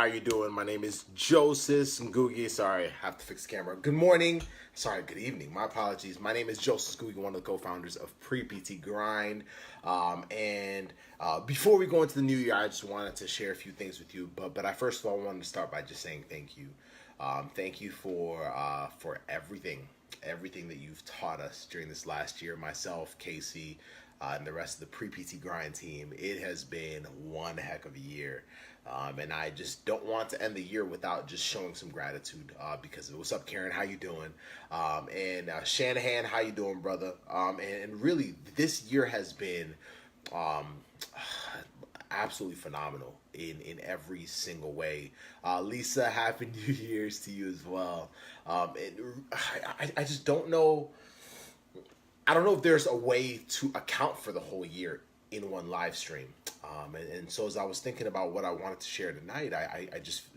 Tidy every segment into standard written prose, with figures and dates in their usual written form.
How you doing? My name is Joseph Ngugi. Sorry, I have to fix the camera. Good morning. Sorry, good evening. My apologies. My name is Joseph Ngugi, one of the co-founders of Pre-PT Grind. Before we go into the new year, I just wanted to share a few things with you. But I first of all wanted to start by just saying thank you. Thank you for everything that you've taught us during this last year. Myself, Casey, and the rest of the Pre-PT Grind team. It has been one heck of a year. And I just don't want to end the year without just showing some gratitude because what's up, Karen? How you doing? Shanahan, how you doing, brother? And really, this year has been absolutely phenomenal in every single way. Lisa, happy New Year's to you as well. I just don't know. I don't know if there's a way to account for the whole year in one live stream. And so as I was thinking about what I wanted to share tonight, I just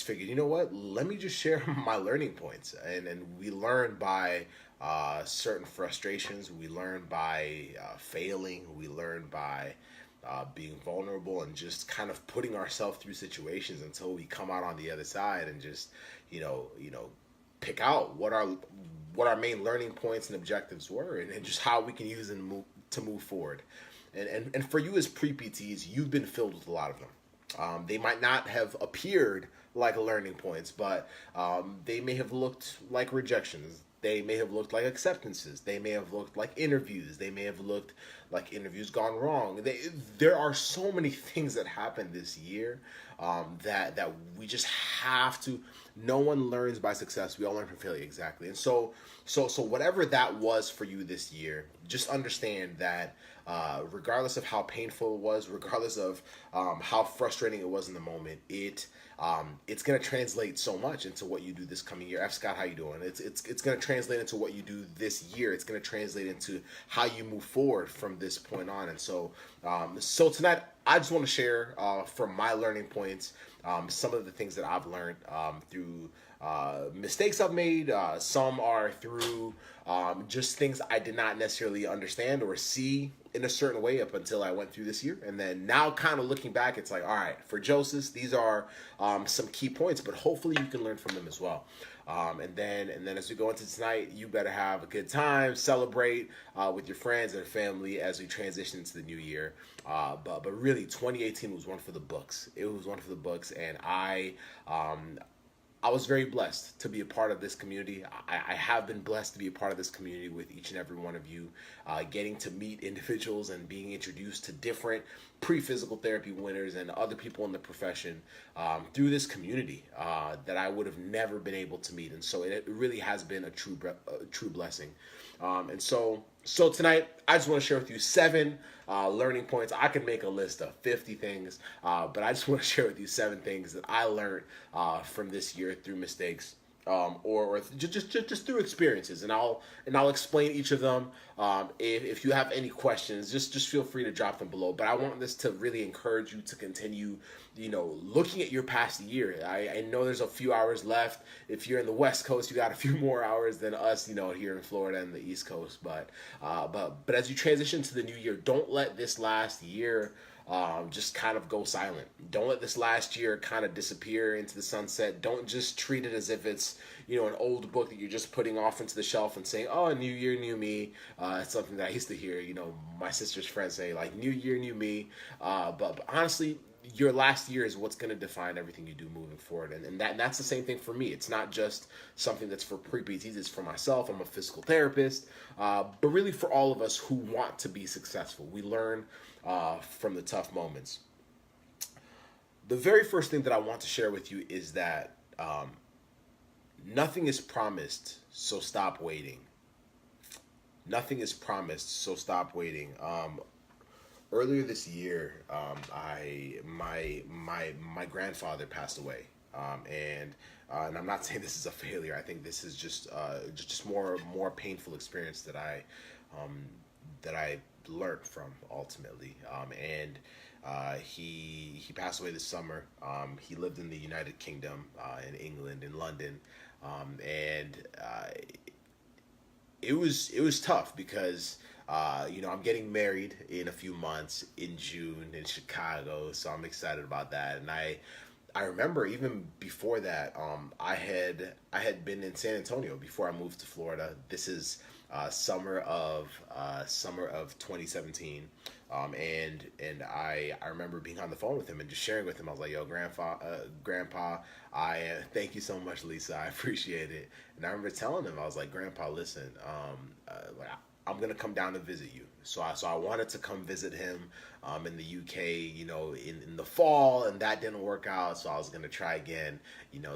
figured, you know what? Let me just share my learning points. And we learn by certain frustrations. We learn by failing. We learn by being vulnerable and just kind of putting ourselves through situations until we come out on the other side and just, pick out what our main learning points and objectives were and just how we can use them to move forward. And for you as pre-PTs, you've been filled with a lot of them. They might not have appeared like learning points, but they may have looked like rejections. They may have looked like acceptances. They may have looked like interviews. They may have looked like interviews gone wrong. There are so many things that happened this year that we just have to. No one learns by success. We all learn from failure, exactly. And so whatever that was for you this year, just understand that regardless of how painful it was, regardless of how frustrating it was in the moment, it's going to translate so much into what you do this coming year. F. Scott, how you doing? It's going to translate into what you do this year. It's going to translate into how you move forward from this point on. And so tonight, I just want to share from my learning points some of the things that I've learned through mistakes I've made. Some are through just things I did not necessarily understand or see in a certain way up until I went through this year. And then now kind of looking back, it's like, all right, for Joseph, these are some key points, but hopefully you can learn from them as well. And then as we go into tonight, you better have a good time, celebrate with your friends and family as we transition into the new year. But really, 2018 was one for the books. It was one for the books, and I was very blessed to be a part of this community. I have been blessed to be a part of this community with each and every one of you, getting to meet individuals and being introduced to different pre-physical therapy winners and other people in the profession through this community that I would have never been able to meet. And so it really has been a true blessing. And so tonight, I just want to share with you 7 learning points. I can make a list of 50 things, but I just want to share with you 7 things that I learned from this year through mistakes, or just through experiences, and I'll explain each of them. If you have any questions, just feel free to drop them below. But I want this to really encourage you to continue, looking at your past year. I know there's a few hours left. If you're in the West Coast, you got a few more hours than us, here in Florida and the East Coast. But as you transition to the new year, don't let this last year just kind of go silent. Don't let this last year kind of disappear into the sunset. Don't just treat it as if it's, an old book that you're just putting off into the shelf and saying, oh, new year, new me. It's something that I used to hear, my sister's friends say, like, new year, new me. But honestly, your last year is what's going to define everything you do moving forward. And that's the same thing for me. It's not just something that's for pre-PTs. It's for myself. I'm a physical therapist. But really for all of us who want to be successful. We learn from the tough moments. The very first thing that I want to share with you is that nothing is promised, so stop waiting. Nothing is promised, so stop waiting. Earlier this year, my grandfather passed away, and I'm not saying this is a failure. I think this is just more painful experience that I learned from ultimately. He passed away this summer. He lived in the United Kingdom, in England, in London, and it was tough because I'm getting married in a few months in June in Chicago, so I'm excited about that. And I remember even before that, I had been in San Antonio before I moved to Florida. This is summer of 2017, and I remember being on the phone with him and just sharing with him. I was like, "Yo, Grandpa, I thank you so much, Lisa. I appreciate it." And I remember telling him, I was like, "Grandpa, listen, like I'm gonna come down to visit you." So I wanted to come visit him in the UK, in the fall, and that didn't work out. So I was gonna try again,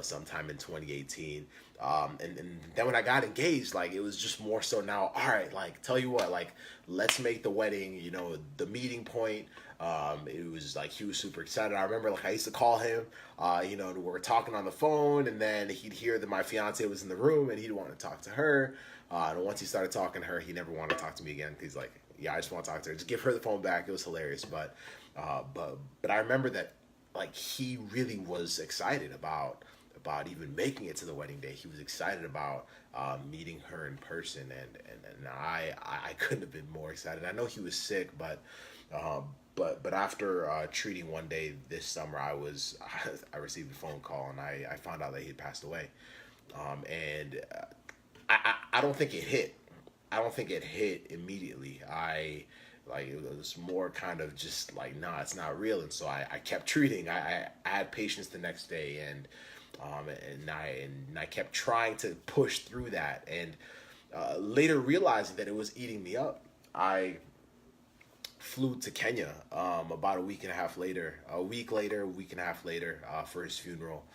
sometime in 2018. And then when I got engaged, like it was just more so now. All right, like tell you what, like let's make the wedding, the meeting point. It was like he was super excited. I remember like I used to call him, we were talking on the phone, and then he'd hear that my fiance was in the room, and he'd want to talk to her. And once he started talking to her, he never wanted to talk to me again. He's like, "Yeah, I just want to talk to her. Just give her the phone back." It was hilarious, but I remember that like he really was excited about even making it to the wedding day. He was excited about meeting her in person, and I couldn't have been more excited. I know he was sick, but after treating one day this summer, I received a phone call, and I found out that he had passed away, and I don't think it hit. I don't think it hit immediately. It was more kind of just like, nah, it's not real. And so I kept treating. I had patience the next day, and I kept trying to push through that, and later realizing that it was eating me up. I flew to Kenya about a week and a half later, a week and a half later, for his funeral.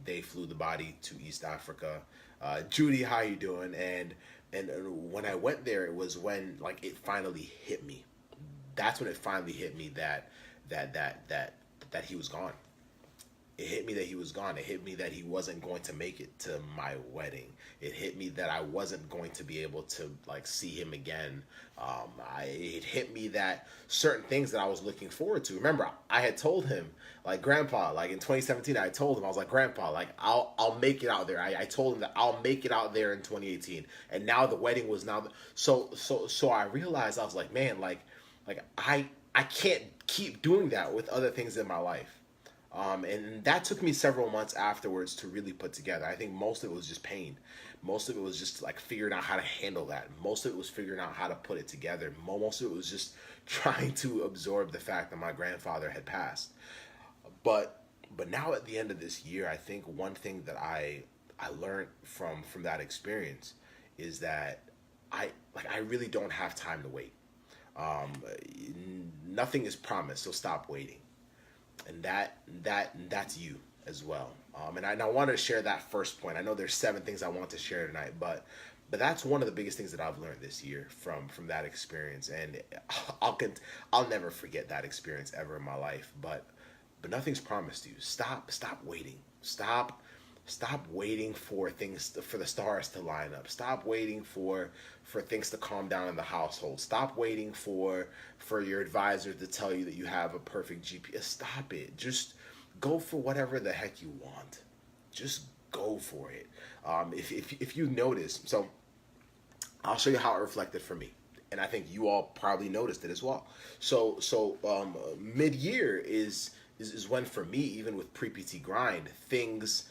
They flew the body to East Africa. Judy, how you doing? And when I went there, it was when like it finally hit me. That's when it finally hit me that he was gone. It hit me that he was gone. It hit me that he wasn't going to make it to my wedding. It hit me that I wasn't going to be able to like see him again. It hit me that certain things that I was looking forward to. Remember, I had told him, like, Grandpa, like in 2017, I told him, I was like, Grandpa, like I'll make it out there. I told him that I'll make it out there in 2018, and now the wedding was now. So I realized, I was like, man, like I can't keep doing that with other things in my life. And that took me several months afterwards to really put together. I think most of it was just pain. Most of it was just like figuring out how to handle that. Most of it was figuring out how to put it together. Most of it was just trying to absorb the fact that my grandfather had passed. But now at the end of this year, I think one thing that I learned from that experience is that I really don't have time to wait. Nothing is promised, so stop waiting. And that's you as well. And I wanted to share that first point. I know there's 7 things I want to share tonight, but that's one of the biggest things that I've learned this year from that experience. And I'll never forget that experience ever in my life. But nothing's promised to you. Stop waiting. Stop waiting for for the stars to line up. Stop waiting for things to calm down in the household. Stop waiting for your advisor to tell you that you have a perfect GPS. Stop it. Just go for whatever the heck you want. Just go for it. If you notice, so I'll show you how it reflected for me, and I think you all probably noticed it as well. So mid-year is when, for me, even with pre-PT grind, things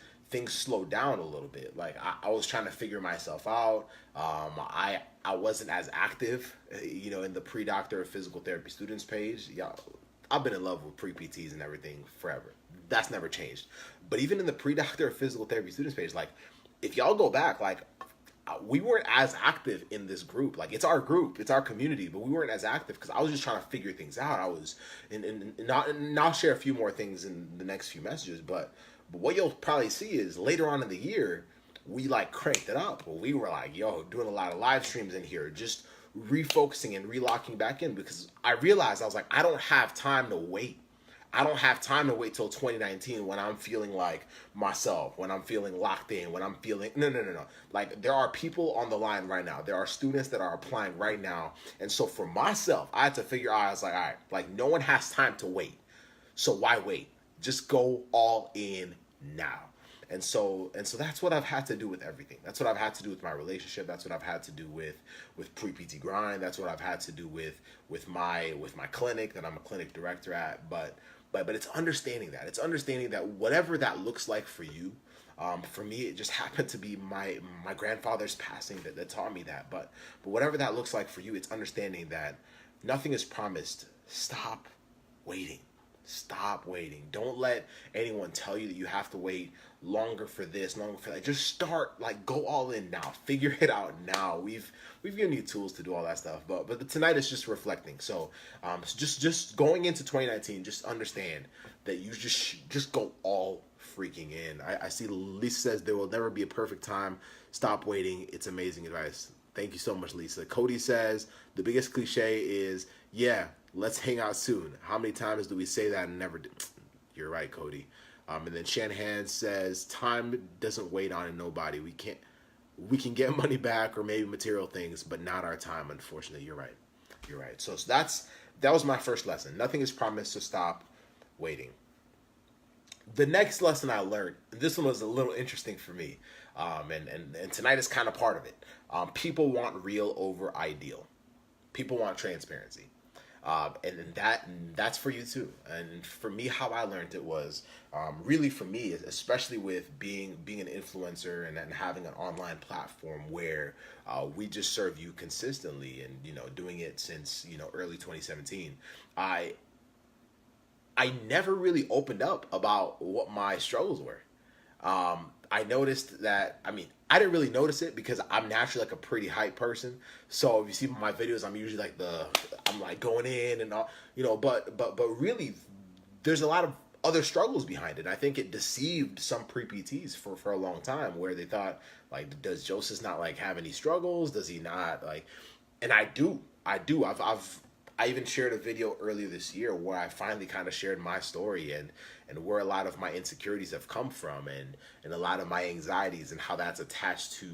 slowed down a little bit. Like I was trying to figure myself out. I wasn't as active, in the pre-doctor of physical therapy students page. Yeah, I've been in love with pre-PTs and everything forever. That's never changed. But even in the pre-doctor of physical therapy students page, like if y'all go back, like we weren't as active in this group. Like it's our group, it's our community, but we weren't as active because I was just trying to figure things out. I was, and I'll share a few more things in the next few messages, but what you'll probably see is later on in the year, we like cranked it up. Well, we were like, doing a lot of live streams in here, just refocusing and relocking back in, because I realized, I was like, I don't have time to wait. I don't have time to wait till 2019 when I'm feeling like myself, when I'm feeling locked in, when I'm feeling, no. Like there are people on the line right now. There are students that are applying right now. And so for myself, I had to figure out, I was like, all right, like no one has time to wait. So why wait? Just go all in now. And so that's what I've had to do with everything. That's what I've had to do with my relationship. That's what I've had to do with pre-PT grind. That's what I've had to do with my clinic that I'm a clinic director at. But but it's understanding that. It's understanding that whatever that looks like for you. For me, it just happened to be my grandfather's passing that taught me that. But whatever that looks like for you, it's understanding that nothing is promised. Stop waiting. Stop waiting. Don't let anyone tell you that you have to wait longer for this, longer for that. Just start, like, go all in now. Figure it out now. We've given you tools to do all that stuff, but tonight is just reflecting. So, just going into 2019, just understand that you just go all freaking in. I see Lisa says there will never be a perfect time. Stop waiting. It's amazing advice. Thank you so much, Lisa. Cody says the biggest cliche is, yeah, let's hang out soon. How many times do we say that and never do? You're right, Cody. And then Shanahan says time doesn't wait on nobody. We can get money back or maybe material things, but not our time, unfortunately. You're right. You're right. So that was my first lesson. Nothing is promised, so stop waiting. The next lesson I learned, and this one was a little interesting for me, and tonight is kind of part of it. People want real over ideal. People want transparency. And that's for you too. And for me, how I learned it was really for me, especially with being an influencer and having an online platform where we just serve you consistently and doing it since early 2017. I never really opened up about what my struggles were. I noticed that, I didn't really notice it because I'm naturally like a pretty hype person. So if you see my videos, I'm usually like I'm like going in and all, but really there's a lot of other struggles behind it. I think it deceived some pre-PTs for a long time where they thought like, does Joseph not like have any struggles? Does he not like, and I do. I even shared a video earlier this year where I finally kind of shared my story and where a lot of my insecurities have come from and a lot of my anxieties and how that's attached to,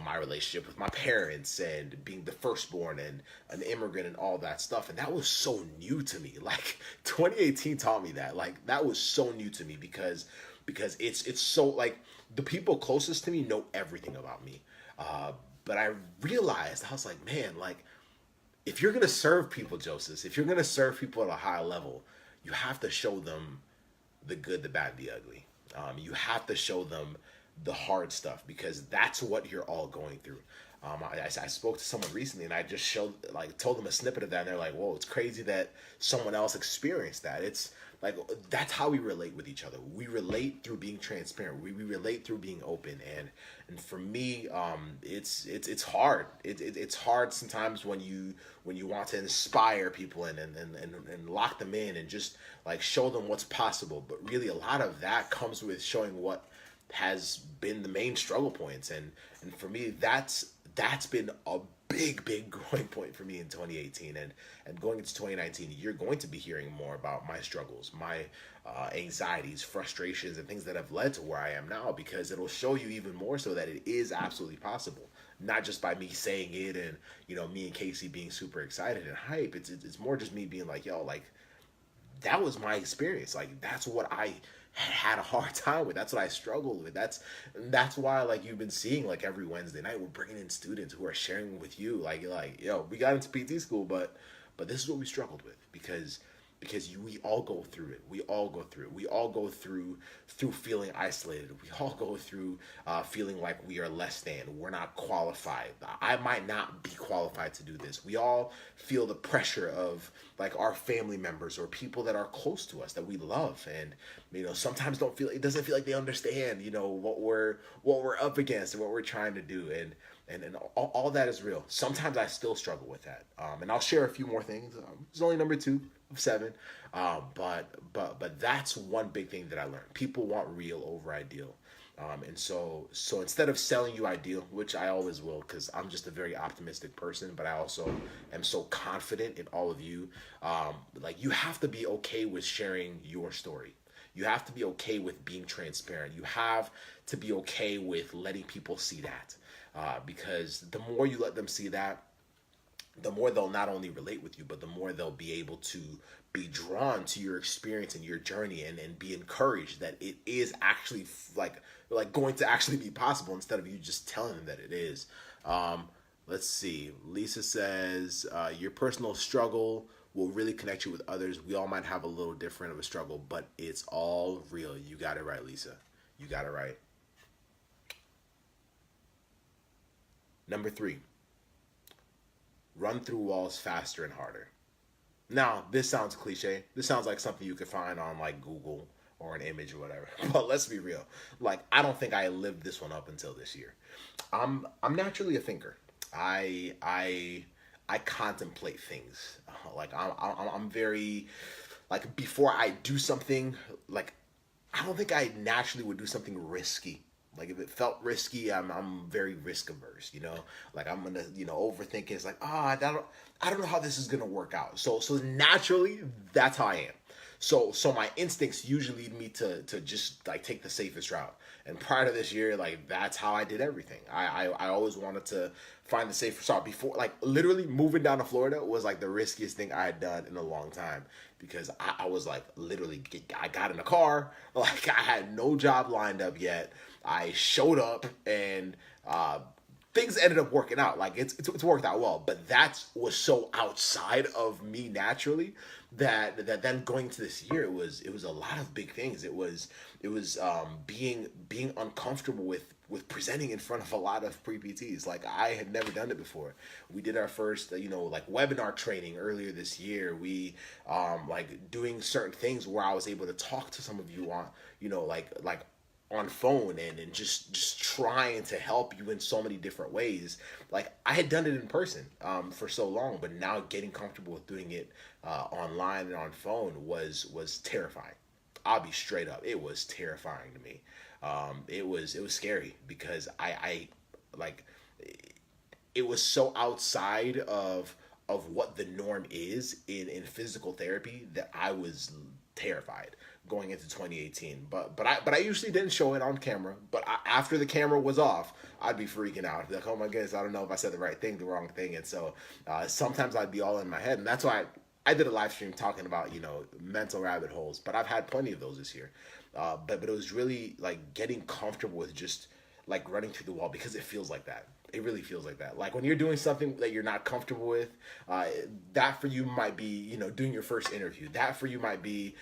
my relationship with my parents and being the firstborn and an immigrant and all that stuff. And that was so new to me. Like 2018 taught me that. Like that was so new to me because it's so like the people closest to me know everything about me. But I realized, I was like, man, like, if you're going to serve people, Joseph, if you're going to serve people at a high level, you have to show them the good, the bad, the ugly. You have to show them the hard stuff because that's what you're all going through. I spoke to someone recently and I just told them a snippet of that and they're like, whoa, it's crazy that someone else experienced that. It's like, that's how we relate with each other. We relate through being transparent. We relate through being open. And for me, it's hard. It's hard sometimes when you want to inspire people and lock them in and just like show them what's possible. But really a lot of that comes with showing what has been the main struggle points. And for me, that's been a big growing point for me in 2018 and going into 2019. You're going to be hearing more about my struggles, my anxieties, frustrations, and things that have led to where I am now, because it'll show you even more so that it is absolutely possible, not just by me saying it and me and Casey being super excited and hype. It's more just me being like, yo, like that was my experience. Like that's what I had a hard time with. That's what I struggled with. That's why like you've been seeing like every Wednesday night we're bringing in students who are sharing with you like yo, we got into PT school, but this is what we struggled with because we all go through it. We all go through feeling isolated. We all go through feeling like we are less than. We're not qualified. I might not be qualified to do this. We all feel the pressure of like our family members or people that are close to us that we love, and sometimes it doesn't feel like they understand what we're up against and what we're trying to do, and all that is real. Sometimes I still struggle with that, and I'll share a few more things. It's only number 2 of 7, but that's one big thing that I learned. People want real over ideal, and so instead of selling you ideal, which I always will, because I'm just a very optimistic person, but I also am so confident in all of you. Like you have to be okay with sharing your story. You have to be okay with being transparent. You have to be okay with letting people see that. Because the more you let them see that, the more they'll not only relate with you, but the more they'll be able to be drawn to your experience and your journey and be encouraged that it is actually like going to actually be possible instead of you just telling them that it is. Let's see. Lisa says, your personal struggle will really connect you with others. We all might have a little different of a struggle, but it's all real. You got it right, Lisa. You got it right. Number 3, run through walls faster and harder. Now, this sounds cliche. This sounds like something you could find on like Google or an image or whatever. But let's be real. Like, I don't think I lived this one up until this year. I'm naturally a thinker. I contemplate things. Like I'm very, like, before I do something, like, I don't think I naturally would do something risky. Like, if it felt risky, I'm very risk averse, you know. Like, I'm gonna, overthink it. It's like, I don't know how this is gonna work out. So naturally, that's how I am. So my instincts usually lead me to just like take the safest route. And prior to this year, like, that's how I did everything. I always wanted to find the safest route. Before, like, literally moving down to Florida was like the riskiest thing I had done in a long time, because I was like, literally, I got in a car, like, I had no job lined up yet. I showed up, and things ended up working out. Like, it's worked out well, but that was so outside of me naturally that then going to this year, it was a lot of big things. It was being uncomfortable with presenting in front of a lot of pre-PTs. Like, I had never done it before. We did our first like webinar training earlier this year. We like doing certain things where I was able to talk to some of you on like on phone, and just trying to help you in so many different ways. Like, I had done it in person for so long, but now getting comfortable with doing it online and on phone was terrifying. I'll be straight up. It was terrifying to me. It was scary, because I like, it was so outside of what the norm is in physical therapy that I was terrified going into 2018. But I usually didn't show it on camera. But after the camera was off, I'd be freaking out. I'd be like, oh my goodness, I don't know if I said the right thing, the wrong thing. And so sometimes I'd be all in my head. And that's why I did a live stream talking about, mental rabbit holes. But I've had plenty of those this year. But it was really like getting comfortable with just like running through the wall, because it feels like that. It really feels like that. Like, when you're doing something that you're not comfortable with, that for you might be, doing your first interview. That for you might be,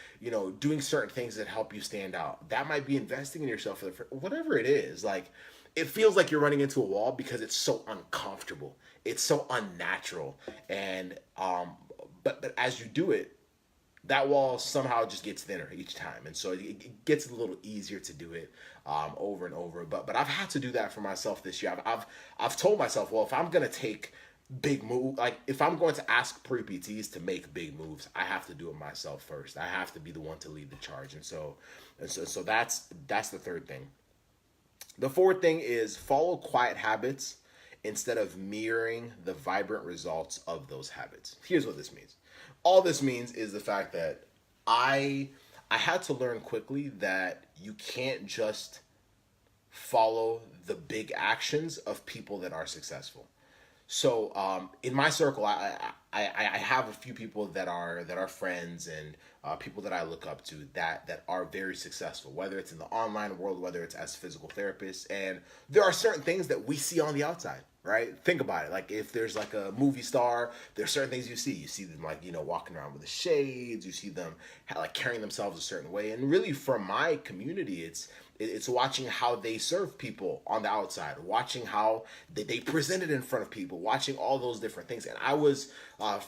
doing certain things that help you stand out. That might be investing in yourself for whatever it is. Like, it feels like you're running into a wall because it's so uncomfortable. It's so unnatural. And, but as you do it, that wall somehow just gets thinner each time, and so it gets a little easier to do it over and over. But I've had to do that for myself this year. I've told myself, well, if I'm gonna take big move, like, if I'm going to ask pre-PTs to make big moves, I have to do it myself first. I have to be the one to lead the charge, and so that's the third thing. The fourth thing is follow quiet habits instead of mirroring the vibrant results of those habits. Here's what this means. All this means is the fact that I had to learn quickly that you can't just follow the big actions of people that are successful. So in my circle, I have a few people that are friends, and people that I look up to that are very successful, whether it's in the online world, whether it's as physical therapists. And there are certain things that we see on the outside, right? Think about it. Like, if there's like a movie star, there's certain things you see. You see them, like, walking around with the shades. You see them like carrying themselves a certain way. And really, for my community, it's watching how they serve people on the outside, watching how they present it in front of people, watching all those different things. And I was,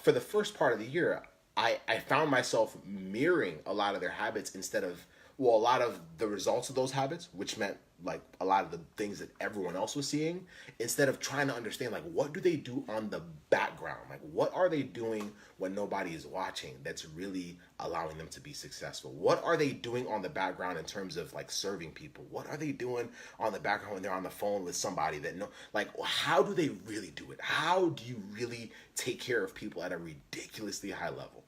for the first part of the year, I found myself mirroring a lot of their habits instead of, well, a lot of the results of those habits, which meant like a lot of the things that everyone else was seeing, instead of trying to understand, like, what do they do on the background? Like, what are they doing when nobody is watching that's really allowing them to be successful? What are they doing on the background in terms of like serving people? What are they doing on the background when they're on the phone with somebody that like, how do they really do it? How do you really take care of people at a ridiculously high level?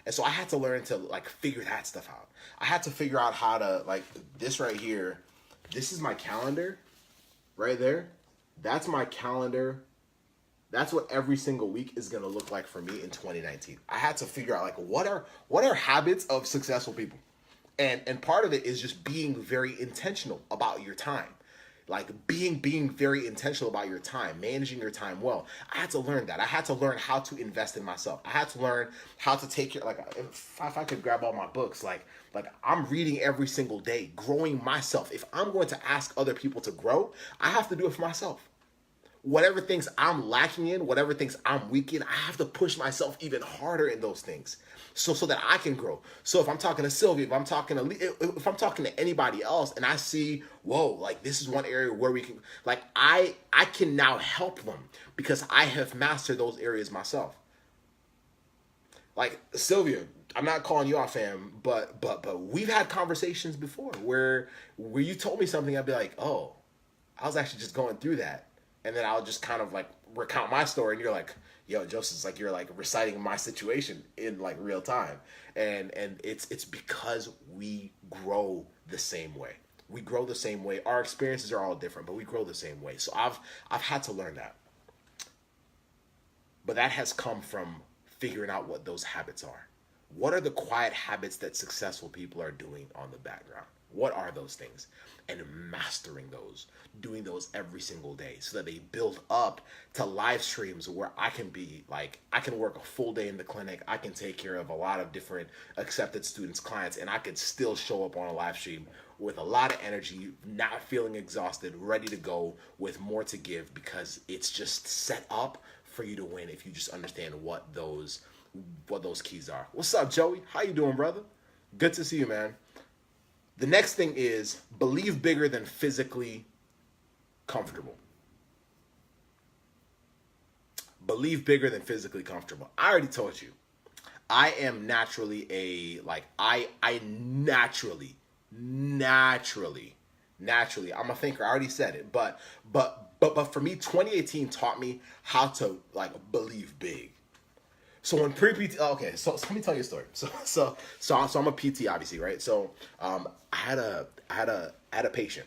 And so I had to learn to like figure that stuff out. I had to figure out how to, like, this right here, this is my calendar right there. That's my calendar. That's what every single week is going to look like for me in 2019. I had to figure out, like, what are habits of successful people? And part of it is just being very intentional about your time. like being very intentional about your time, managing your time well. I had to learn that. I had to learn how to invest in myself. I had to learn how to take care. Like if I could grab all my books, like I'm reading every single day, growing myself. If I'm going to ask other people to grow, I have to do it for myself. Whatever things I'm lacking in, whatever things I'm weak in, I have to push myself even harder in those things, so that I can grow. So if I'm talking to Sylvia, if I'm talking to anybody else, and I see, whoa, like this is one area where we can, like I can now help them because I have mastered those areas myself. Like Sylvia, I'm not calling you out, fam, but we've had conversations before where you told me something, I'd be like, oh, I was actually just going through that. And then I'll just kind of like recount my story, and you're like, yo, Joseph's like, you're like reciting my situation in like real time. And it's because we grow the same way. We grow the same way. Our experiences are all different, but we grow the same way. So I've had to learn that. But that has come from figuring out what those habits are. What are the quiet habits that successful people are doing on the background? What are those things? And mastering those, doing those every single day so that they build up to live streams where I can be like, I can work a full day in the clinic. I can take care of a lot of different accepted students, clients, and I could still show up on a live stream with a lot of energy, not feeling exhausted, ready to go with more to give, because it's just set up for you to win if you just understand what those keys are. What's up, Joey? How you doing, brother? Good to see you, man. The next thing is believe bigger than physically comfortable. Believe bigger than physically comfortable. I already told you. I am naturally I naturally, I'm a thinker. I already said it. But for me, 2018 taught me how to like believe big. So when pre-PT, okay, so let me tell you a story. So I'm a PT, obviously, right? So I had a patient,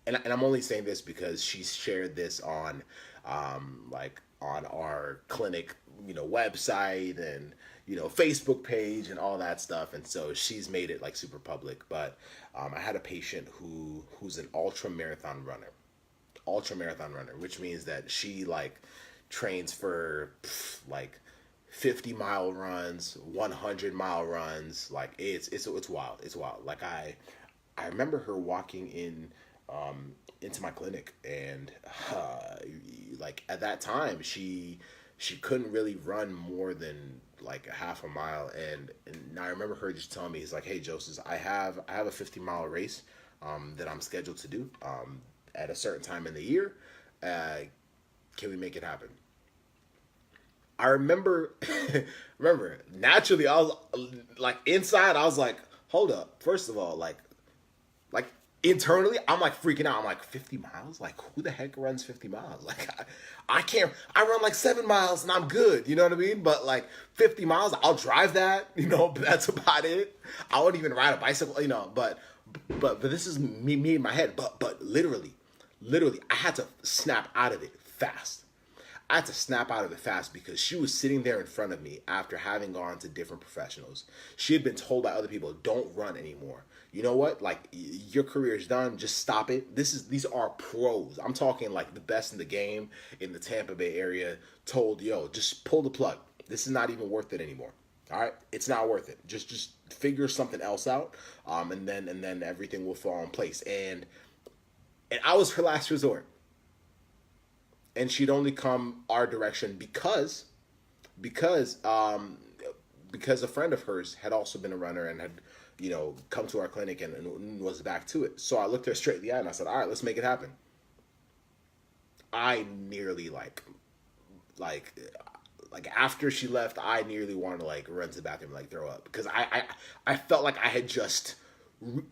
and I'm only saying this because she shared this on on our clinic, website and Facebook page and all that stuff, and so she's made it like super public. But I had a patient who's an ultra marathon runner, which means that she like trains for like 50-mile runs, 100-mile runs. Like it's wild. It's wild. Like I remember her walking in into my clinic, and like at that time she couldn't really run more than like a half a mile, and I remember her just telling me, it's like, hey Joseph, I have a 50-mile race that I'm scheduled to do at a certain time in the year. Can we make it happen? I remember naturally I was like inside, I was like, hold up. First of all, like internally, I'm like freaking out. I'm like, 50 miles? Like who the heck runs 50 miles? Like I can't, I run like 7 miles and I'm good. You know what I mean? But like 50 miles, I'll drive that, but that's about it. I won't even ride a bicycle, but this is me in my head. But literally, I had to snap out of it fast. Because she was sitting there in front of me after having gone to different professionals. She had been told by other people, don't run anymore. You know what? Like, your career is done. Just stop it. These are pros. I'm talking like the best in the game in the Tampa Bay area told, yo, just pull the plug. This is not even worth it anymore. All right? It's not worth it. Just figure something else out. And then everything will fall in place. And I was her last resort. And she'd only come our direction because a friend of hers had also been a runner and had, come to our clinic and was back to it. So I looked her straight in the eye and I said, all right, let's make it happen. I nearly like after she left, I nearly wanted to like run to the bathroom and like throw up, because I felt like I had just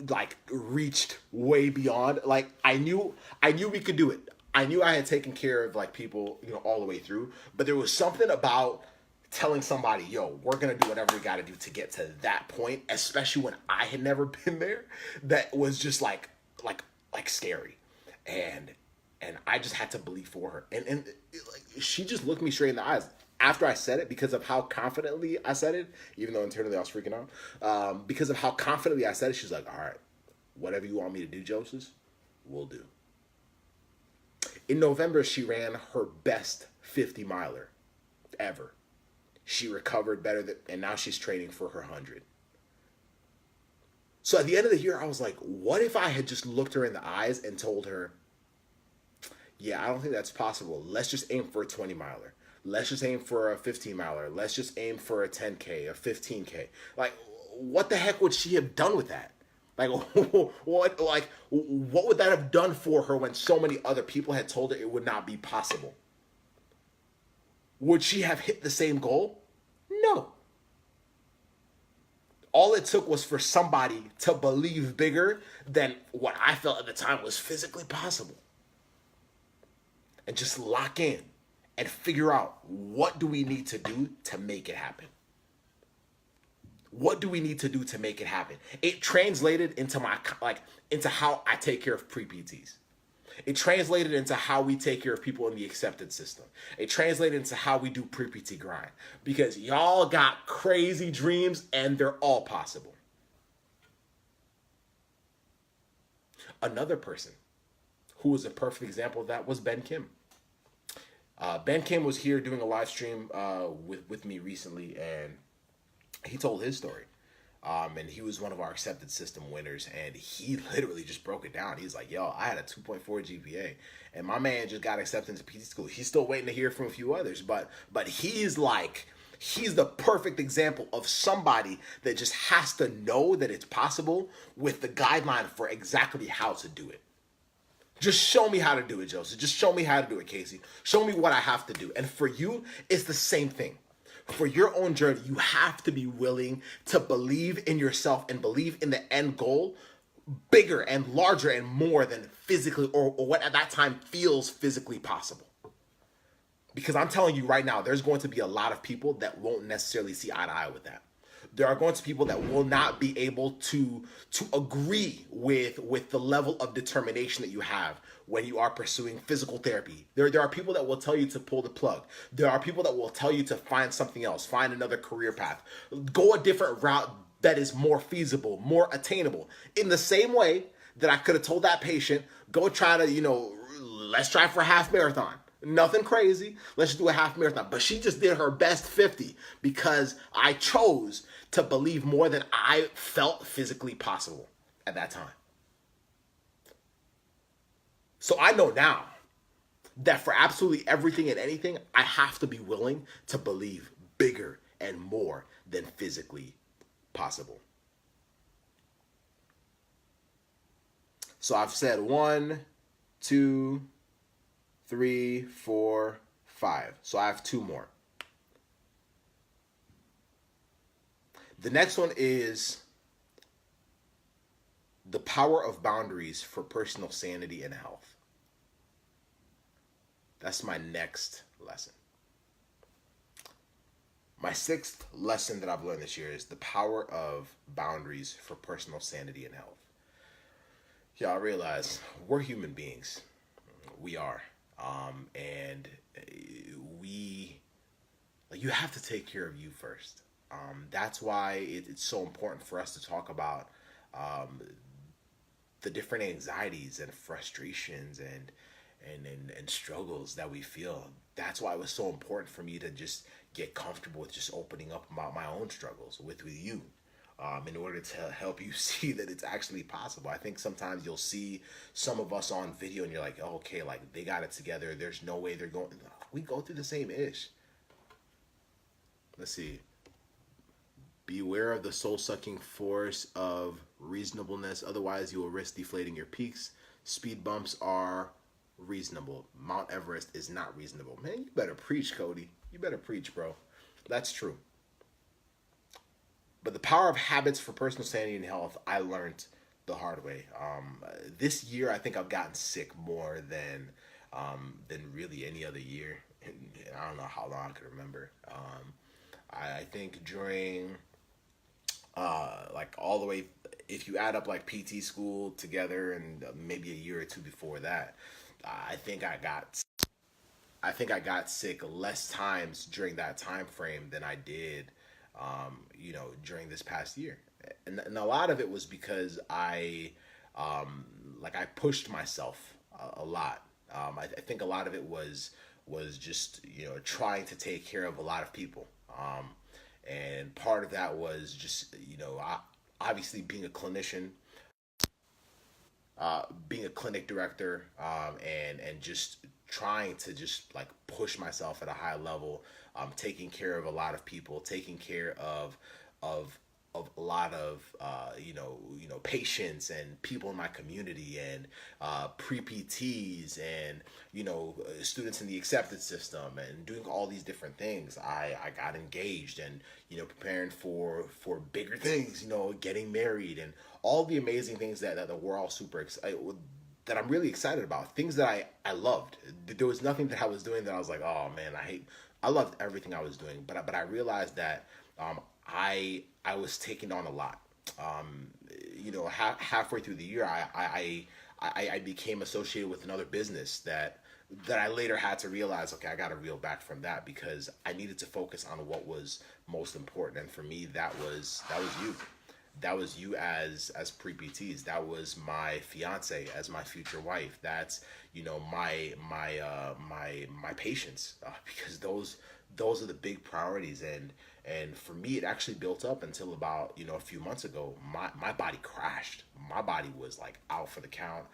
like reached way beyond. Like I knew we could do it. I knew I had taken care of like people, all the way through, but there was something about telling somebody, yo, we're going to do whatever we got to do to get to that point, especially when I had never been there, that was just like scary. And I just had to believe for her. And like, she just looked me straight in the eyes after I said it, because of how confidently I said it, even though internally I was freaking out, because of how confidently I said it. She's like, all right, whatever you want me to do, Joseph, we'll do. In November, she ran her best 50 miler ever. She recovered better than, and now she's training for her 100. So at the end of the year, I was like, what if I had just looked her in the eyes and told her, yeah, I don't think that's possible. Let's just aim for a 20 miler. Let's just aim for a 15 miler. Let's just aim for a 10K, a 15K. Like, what the heck would she have done with that? Like, what would that have done for her when so many other people had told her it would not be possible? Would she have hit the same goal? No. All it took was for somebody to believe bigger than what I felt at the time was physically possible. And just lock in and figure out, what do we need to do to make it happen? What do we need to do to make it happen? It translated into into how I take care of pre-PTs. It translated into how we take care of people in the accepted system. It translated into how we do pre-PT grind. Because y'all got crazy dreams and they're all possible. Another person who was a perfect example of that was Ben Kim. Ben Kim was here doing a live stream with me recently, and he told his story. And he was one of our accepted system winners, and he literally just broke it down. He's like, yo, I had a 2.4 GPA, and my man just got accepted into PT school. He's still waiting to hear from a few others, but he's the perfect example of somebody that just has to know that it's possible with the guideline for exactly how to do it. Just show me how to do it, Joseph. Just show me how to do it, Casey. Show me what I have to do. And for you, it's the same thing. For your own journey, you have to be willing to believe in yourself and believe in the end goal bigger and larger and more than physically or what at that time feels physically possible. Because I'm telling you right now, there's going to be a lot of people that won't necessarily see eye to eye with that. There are going to be people that will not be able to agree with the level of determination that you have when you are pursuing physical therapy. There are people that will tell you to pull the plug. There are people that will tell you to find something else, find another career path, go a different route that is more feasible, more attainable. In the same way that I could have told that patient, go try to, let's try for a half marathon. Nothing crazy. Let's just do a half marathon. But she just did her best 50 because I chose to believe more than I felt physically possible at that time. So I know now that for absolutely everything and anything, I have to be willing to believe bigger and more than physically possible. So I've said 1, 2, 3, 4, 5. So I have 2 more. The next one is the power of boundaries for personal sanity and health. That's my next lesson. My 6th lesson that I've learned this year is the power of boundaries for personal sanity and health. Y'all realize we're human beings. We are. And you have to take care of you first. That's why it's so important for us to talk about the different anxieties and frustrations and struggles that we feel. That's why it was so important for me to just get comfortable with just opening up about my own struggles with you. In order to help you see that it's actually possible. I think sometimes you'll see some of us on video and you're like, oh, okay, like they got it together. There's no way they're going. We go through the same ish. Let's see. Beware of the soul-sucking force of reasonableness. Otherwise, you will risk deflating your peaks. Speed bumps are reasonable. Mount Everest is not reasonable. Man, you better preach, Cody. You better preach, bro. That's true. But the power of habits for personal sanity and health, I learned the hard way. This year, I think I've gotten sick more than really any other year. And I don't know how long I could remember. I think during all the way, if you add up like PT school together and maybe a year or 2 before that, I think I got sick less times during that time frame than I did during this past year. And a lot of it was because I pushed myself a lot. I think a lot of it was just trying to take care of a lot of people, and part of that was just obviously being a clinician, being a clinic director, and just trying to just like push myself at a high level, taking care of a lot of people, taking care of a lot of patients and people in my community, and pre PTs, and students in the acceptance system, and doing all these different things. I got engaged, and preparing for bigger things, getting married, and all the amazing things that we're all super excited, that I'm really excited about. Things that I loved. There was nothing that I was doing that I was like, oh man, I loved everything I was doing, but I realized that I was taking on a lot. Halfway through the year, I became associated with another business that I later had to realize, okay, I got to reel back from that, because I needed to focus on what was most important. And for me, that was you. That was you as pre PTs. That was my fiance as my future wife. That's my patients, because those are the big priorities. And for me, it actually built up until about a few months ago. My body crashed. My body was like out for the count.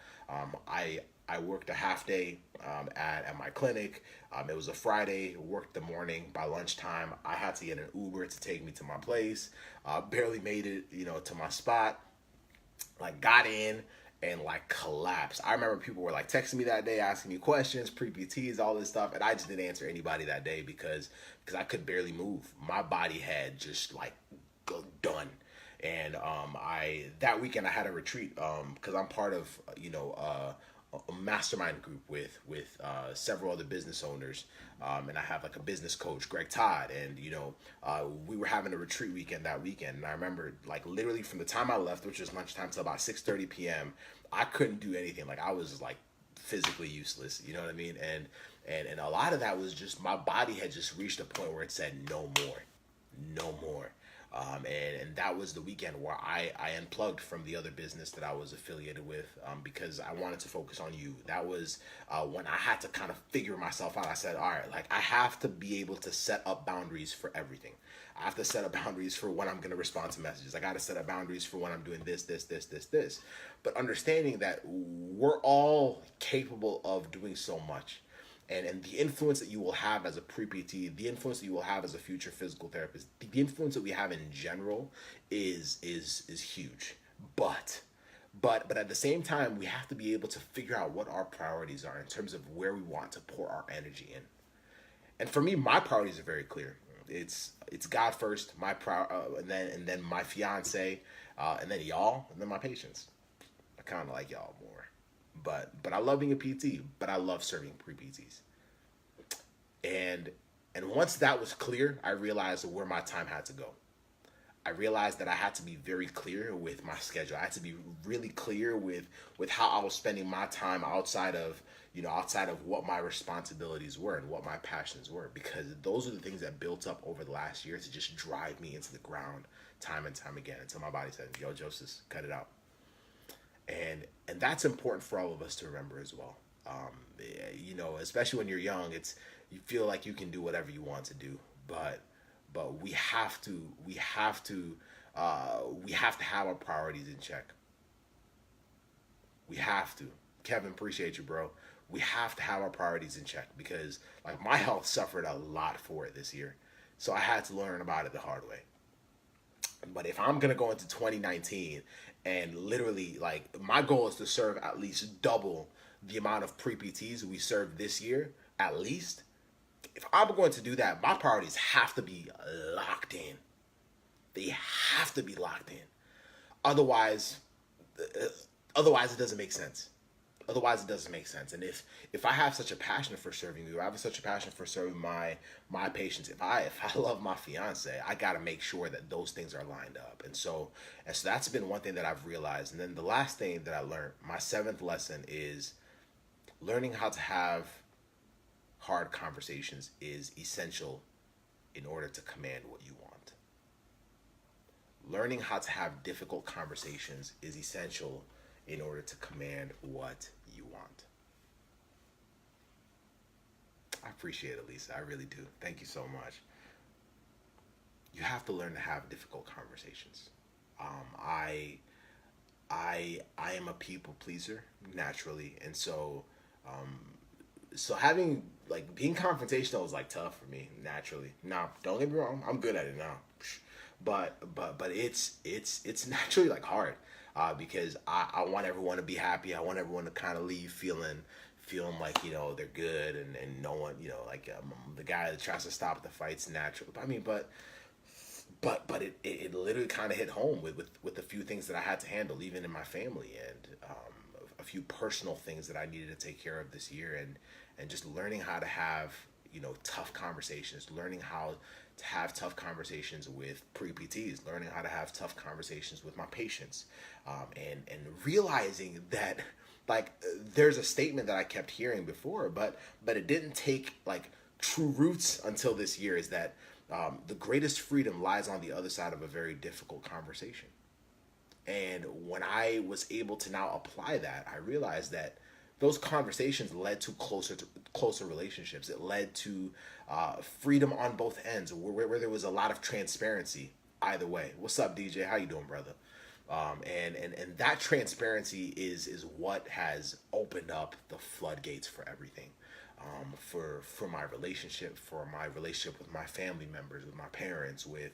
I worked a half day at my clinic. It was a Friday. Worked the morning. By lunchtime, I had to get an Uber to take me to my place. Barely made it, to my spot. Like, got in and like collapsed. I remember people were like texting me that day, asking me questions, pre PTs, all this stuff, and I just didn't answer anybody that day because I could barely move. My body had just like done. And I that weekend I had a retreat, because I'm part of a mastermind group with several other business owners, and I have like a business coach, Greg Todd, and we were having a retreat weekend that weekend, and I remember like literally from the time I left, which was lunchtime, till about 6:30 p.m. I couldn't do anything. Like, I was like physically useless. You know what I mean? And a lot of that was just my body had just reached a point where it said no more, no more. And that was the weekend where I unplugged from the other business that I was affiliated with, because I wanted to focus on you. That was when I had to kind of figure myself out. I said, all right, like, I have to be able to set up boundaries for everything. I have to set up boundaries for when I'm going to respond to messages. I got to set up boundaries for when I'm doing this. But understanding that we're all capable of doing so much. And the influence that you will have as a pre-PT, the influence that you will have as a future physical therapist, the influence that we have in general is huge. But at the same time, we have to be able to figure out what our priorities are in terms of where we want to pour our energy in. And for me, my priorities are very clear. It's God first, and then my fiance, and then y'all, and then my patients. I kind of like y'all more. But I love being a PT, but I love serving pre-PTs. And once that was clear, I realized where my time had to go. I realized that I had to be very clear with my schedule. I had to be really clear with how I was spending my time outside of what my responsibilities were and what my passions were, because those are the things that built up over the last year to just drive me into the ground time and time again, until my body said, yo, Joseph, cut it out. And that's important for all of us to remember as well. Especially when you're young, you feel like you can do whatever you want to do, but we have to have our priorities in check. We have to. Kevin, appreciate you, bro. We have to have our priorities in check, because like my health suffered a lot for it this year, so I had to learn about it the hard way. But if I'm gonna go into 2019 and literally, like, my goal is to serve at least double the amount of pre-PTs we served this year, at least. If I'm going to do that, my priorities have to be locked in. They have to be locked in. Otherwise, it doesn't make sense. Otherwise, it doesn't make sense. And if I have such a passion for serving you, I have such a passion for serving my patients. If I love my fiance, I got to make sure that those things are lined up. And so that's been one thing that I've realized. And then the last thing that I learned, my seventh lesson, is learning how to have hard conversations is essential in order to command what you want. Learning how to have difficult conversations is essential in order to command what you want. appreciate it, Lisa. I really do. Thank you so much. You have to learn to have difficult conversations. I I am a people pleaser naturally, and so having like being confrontational was like tough for me naturally. Now, don't get me wrong, I'm good at it now, but it's naturally like hard because I want everyone to be happy. I want everyone to kind of leave feeling like they're good and no one like the guy that tries to stop the fights natural. I mean, but it literally kind of hit home with a few things that I had to handle even in my family and a few personal things that I needed to take care of this year and just learning how to have tough conversations, learning how to have tough conversations with pre-PTs, learning how to have tough conversations with my patients, and realizing that like there's a statement that I kept hearing before, but it didn't take like true roots until this year, is that the greatest freedom lies on the other side of a very difficult conversation. And when I was able to now apply that, I realized that those conversations led to closer relationships. It led to freedom on both ends, where there was a lot of transparency either way. What's up, DJ? How you doing, brother? And that transparency is what has opened up the floodgates for everything. For my relationship, with my family members, with my parents, with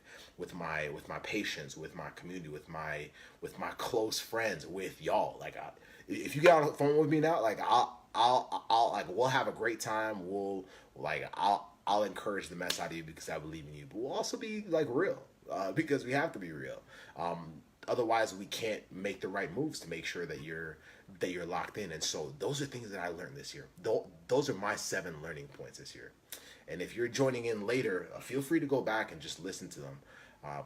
my patients, with my community, with my close friends, with y'all. Like, if you get on the phone with me now, like I'll like we'll have a great time. I'll encourage the mess out of you because I believe in you. But we'll also be like real because we have to be real. Otherwise, we can't make the right moves to make sure that you're locked in. And so those are things that I learned this year. Those are my 7 learning points this year. And if you're joining in later, feel free to go back and just listen to them.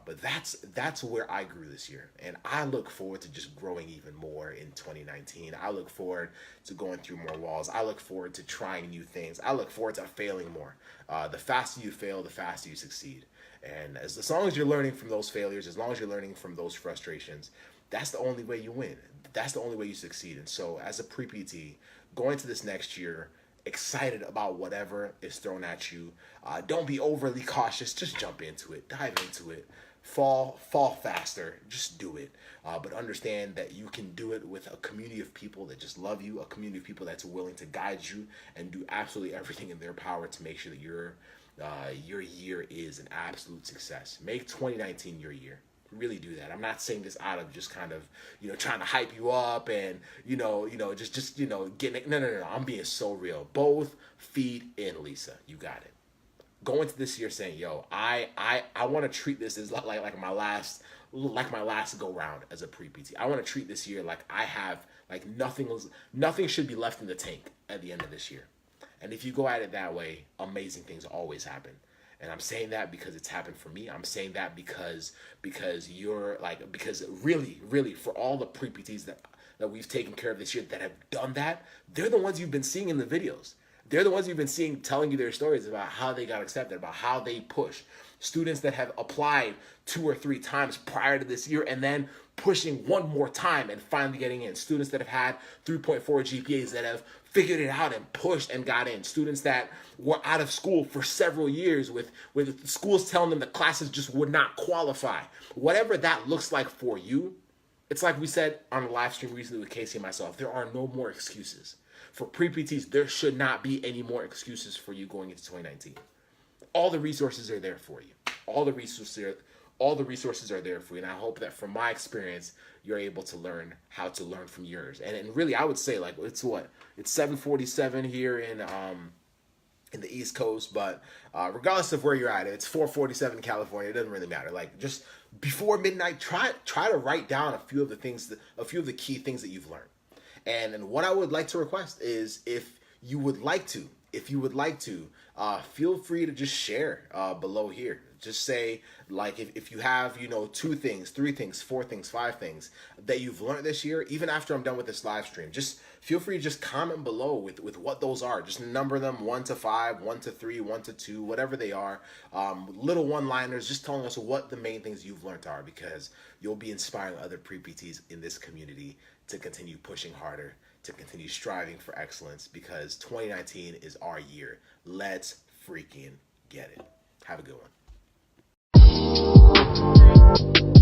But that's where I grew this year. And I look forward to just growing even more in 2019. I look forward to going through more walls. I look forward to trying new things. I look forward to failing more. The faster you fail, the faster you succeed. And as long as you're learning from those failures, as long as you're learning from those frustrations, that's the only way you win. That's the only way you succeed. And so as a pre-PT, going to this next year, excited about whatever is thrown at you. Don't be overly cautious. Just jump into it. Dive into it. Fall faster. Just do it. But understand that you can do it with a community of people that just love you, a community of people that's willing to guide you and do absolutely everything in their power to make sure that your year is an absolute success. Make 2019 your year. Really do that. I'm not saying this out of just kind of trying to hype you up and just getting it. No. I'm being so real. Both feet in, Lisa. You got it. Go into this year saying, yo, I want to treat this as like my last go round as a pre-PT. I want to treat this year like I have like nothing should be left in the tank at the end of this year. And if you go at it that way, amazing things always happen. And I'm saying that because it's happened for me. I'm saying that because really for all the pre-PTs that we've taken care of this year that have done that, they're the ones you've been seeing in the videos. They're the ones you've been seeing telling you their stories about how they got accepted, about how they push. Students that have applied 2 or 3 times prior to this year and then pushing one more time and finally getting in. Students that have had 3.4 GPAs that have figured it out and pushed and got in. Students that were out of school for several years with schools telling them the classes just would not qualify. Whatever that looks like for you, it's like we said on a live stream recently with Casey and myself, there are no more excuses. For pre-PTs, there should not be any more excuses for you going into 2019. All the resources are there for you. All the resources are there for you. And I hope that from my experience, you're able to learn how to learn from yours. And really, I would say like it's 7:47 here in the East Coast, but regardless of where you're at, it's 4:47 in California. It doesn't really matter. Like just before midnight, try to write down a few of the key things that you've learned. And what I would like to request is if you would like to, feel free to just share below here. Just say, like, if you have, 2 things, 3 things, 4 things, 5 things that you've learned this year, even after I'm done with this live stream, just feel free to just comment below with what those are. Just number them 1 to 5, 1 to 3, 1 to 2, whatever they are. Little one-liners, just telling us what the main things you've learned are, because you'll be inspiring other pre-PTs in this community to continue pushing harder, to continue striving for excellence, because 2019 is our year. Let's freaking get it. Have a good one.